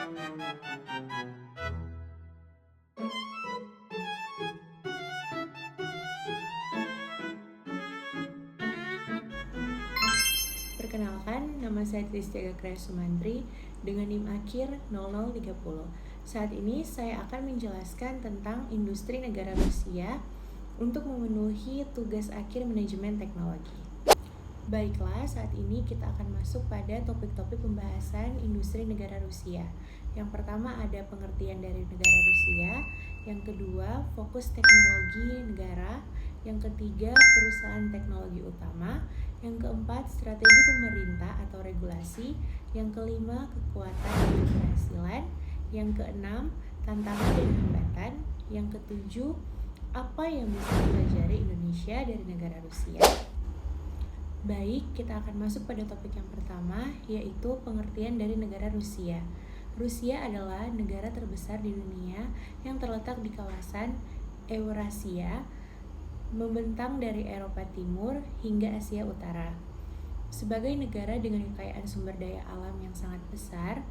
Perkenalkan, nama saya Tristia Gakria Sumantri dengan NIM akhir 0030. Saat ini saya akan menjelaskan tentang industri negara Rusia untuk memenuhi tugas akhir manajemen teknologi. Baiklah, saat ini kita akan masuk pada topik-topik pembahasan industri negara Rusia. Yang pertama ada pengertian dari negara Rusia, yang kedua fokus teknologi negara, yang ketiga perusahaan teknologi utama, yang keempat strategi pemerintah atau regulasi, yang kelima kekuatan dan keberhasilan, yang keenam tantangan dan hambatan, yang ketujuh apa yang bisa dipelajari Indonesia dari negara Rusia. Baik, kita akan masuk pada topik yang pertama, yaitu pengertian dari negara Rusia. Rusia adalah negara terbesar di dunia yang terletak di kawasan Eurasia, membentang dari Eropa Timur hingga Asia Utara. Sebagai negara dengan kekayaan sumber daya alam yang sangat besar,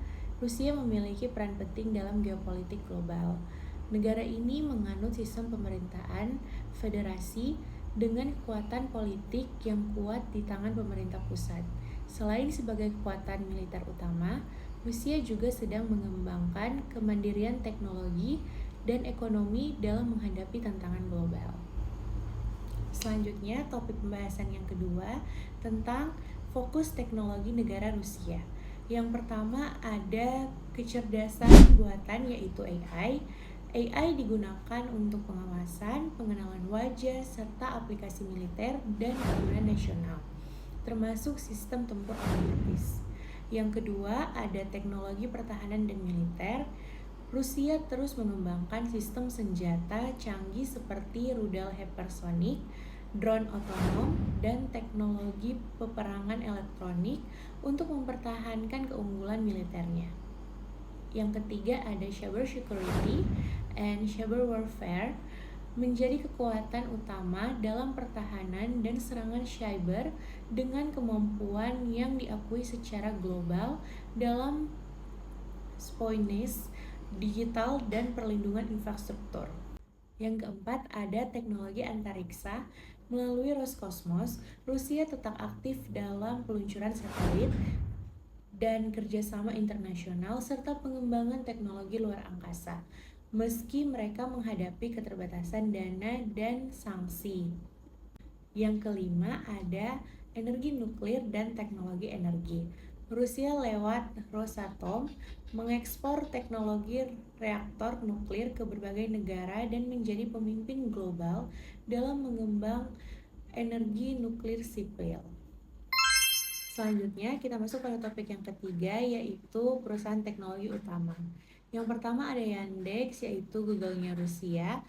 Rusia memiliki peran penting dalam geopolitik global. Negara ini menganut sistem pemerintahan federasi dengan kekuatan politik yang kuat di tangan pemerintah pusat. Selain sebagai kekuatan militer utama, Rusia juga sedang mengembangkan kemandirian teknologi dan ekonomi dalam menghadapi tantangan global. Selanjutnya, topik pembahasan yang kedua tentang fokus teknologi negara Rusia. Yang pertama ada kecerdasan buatan yaitu AI. AI digunakan untuk pengawasan, pengenalan wajah, serta aplikasi militer dan keamanan nasional, termasuk sistem tempur otomatis. Yang kedua, ada teknologi pertahanan dan militer. Rusia terus mengembangkan sistem senjata canggih seperti rudal hypersonic, drone otonom, dan teknologi peperangan elektronik untuk mempertahankan keunggulan militernya. Yang ketiga ada cyber security and cyber warfare, menjadi kekuatan utama dalam pertahanan dan serangan cyber dengan kemampuan yang diakui secara global dalam espionage digital dan perlindungan infrastruktur. Yang keempat ada teknologi antariksa. Melalui Roskosmos, Rusia tetap aktif dalam peluncuran satelit dan kerjasama internasional serta pengembangan teknologi luar angkasa, meski mereka menghadapi keterbatasan dana dan sanksi. Yang kelima ada energi nuklir dan teknologi energi. Rusia lewat Rosatom mengekspor teknologi reaktor nuklir ke berbagai negara dan menjadi pemimpin global dalam mengembang energi nuklir sipil. Selanjutnya kita masuk pada topik yang ketiga, yaitu perusahaan teknologi utama. Yang pertama ada Yandex, yaitu Google-nya Rusia,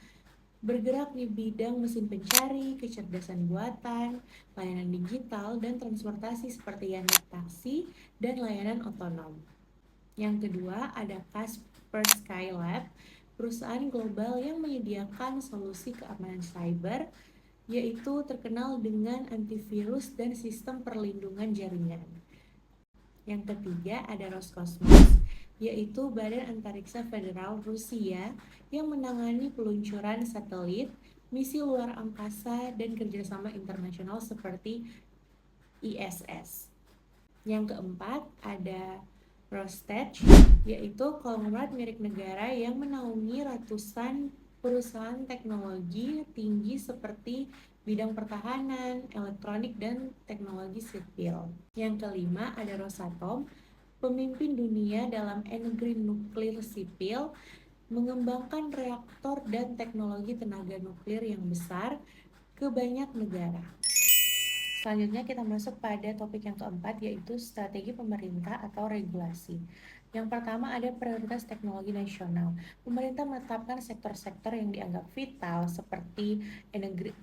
bergerak di bidang mesin pencari, kecerdasan buatan, layanan digital, dan transportasi seperti Yandex Taksi dan layanan otonom. Yang kedua ada Kaspersky Lab, perusahaan global yang menyediakan solusi keamanan cyber, yaitu terkenal dengan antivirus dan sistem perlindungan jaringan. Yang ketiga ada Roskosmos, yaitu Badan Antariksa Federal Rusia yang menangani peluncuran satelit, misi luar angkasa, dan kerjasama internasional seperti ISS. Yang keempat ada Rostec, yaitu konglomerat milik negara yang menaungi ratusan perusahaan teknologi tinggi seperti bidang pertahanan, elektronik, dan teknologi sipil. Yang kelima ada Rosatom, pemimpin dunia dalam energi nuklir sipil, mengembangkan reaktor dan teknologi tenaga nuklir yang besar ke banyak negara. Selanjutnya kita masuk pada topik yang keempat, yaitu strategi pemerintah atau regulasi. Yang pertama ada prioritas teknologi nasional. Pemerintah menetapkan sektor-sektor yang dianggap vital seperti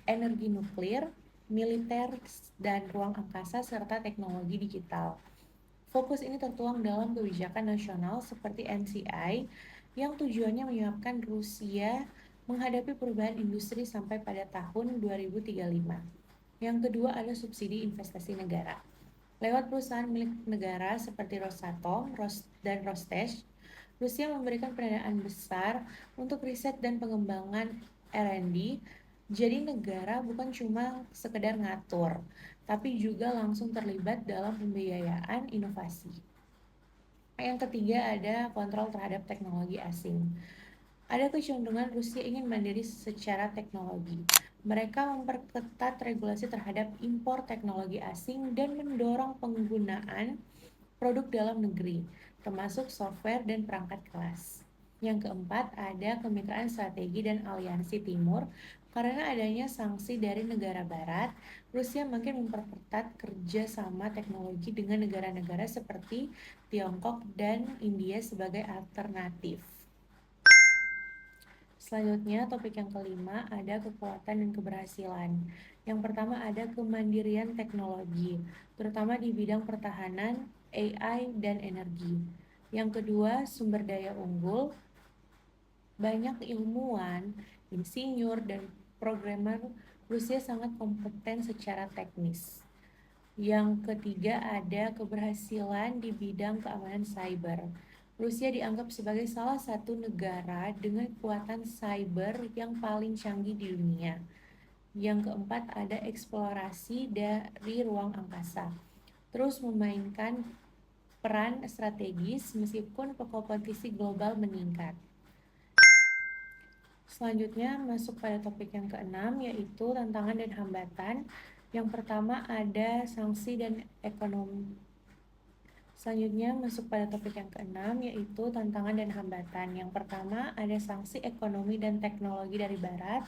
energi nuklir, militer, dan ruang angkasa, serta teknologi digital. Fokus ini tertuang dalam kebijakan nasional seperti NCI yang tujuannya menyiapkan Rusia menghadapi perubahan industri sampai pada tahun 2035. Yang kedua ada subsidi investasi negara. Lewat perusahaan milik negara seperti Rosatom dan Rostec, Rusia memberikan pendanaan besar untuk riset dan pengembangan R&D. Jadi negara bukan cuma sekedar ngatur, tapi juga langsung terlibat dalam pembiayaan inovasi. Yang ketiga ada kontrol terhadap teknologi asing. Ada kecenderungan Rusia ingin mandiri secara teknologi. Mereka memperketat regulasi terhadap impor teknologi asing dan mendorong penggunaan produk dalam negeri, termasuk software dan perangkat kelas. Yang keempat, ada kemitraan strategi dan aliansi timur. Karena adanya sanksi dari negara barat, Rusia makin memperketat kerjasama teknologi dengan negara-negara seperti Tiongkok dan India sebagai alternatif. Selanjutnya, topik yang kelima ada kekuatan dan keberhasilan. Yang pertama ada kemandirian teknologi, terutama di bidang pertahanan, AI, dan energi. Yang kedua, sumber daya unggul. Banyak ilmuwan, insinyur, dan programmer Rusia sangat kompeten secara teknis. Yang ketiga ada keberhasilan di bidang keamanan cyber. Rusia dianggap sebagai salah satu negara dengan kekuatan cyber yang paling canggih di dunia. Yang keempat ada eksplorasi dari ruang angkasa. Terus memainkan peran strategis meskipun kompetisi global meningkat. Selanjutnya masuk pada topik yang keenam yaitu tantangan dan hambatan. Yang pertama ada sanksi dan ekonomi. Selanjutnya masuk pada topik yang keenam yaitu tantangan dan hambatan. Yang pertama ada sanksi ekonomi dan teknologi dari barat.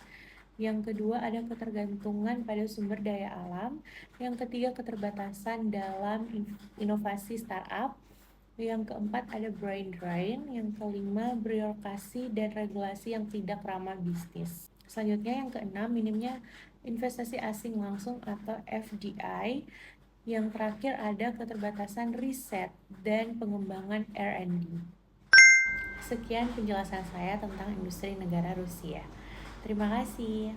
Yang kedua ada ketergantungan pada sumber daya alam. Yang ketiga keterbatasan dalam inovasi startup. Yang keempat ada brain drain. Yang kelima birokrasi dan regulasi yang tidak ramah bisnis. Selanjutnya yang keenam minimnya investasi asing langsung atau FDI. Yang terakhir ada keterbatasan riset dan pengembangan R&D. Sekian penjelasan saya tentang industri negara Rusia. Terima kasih.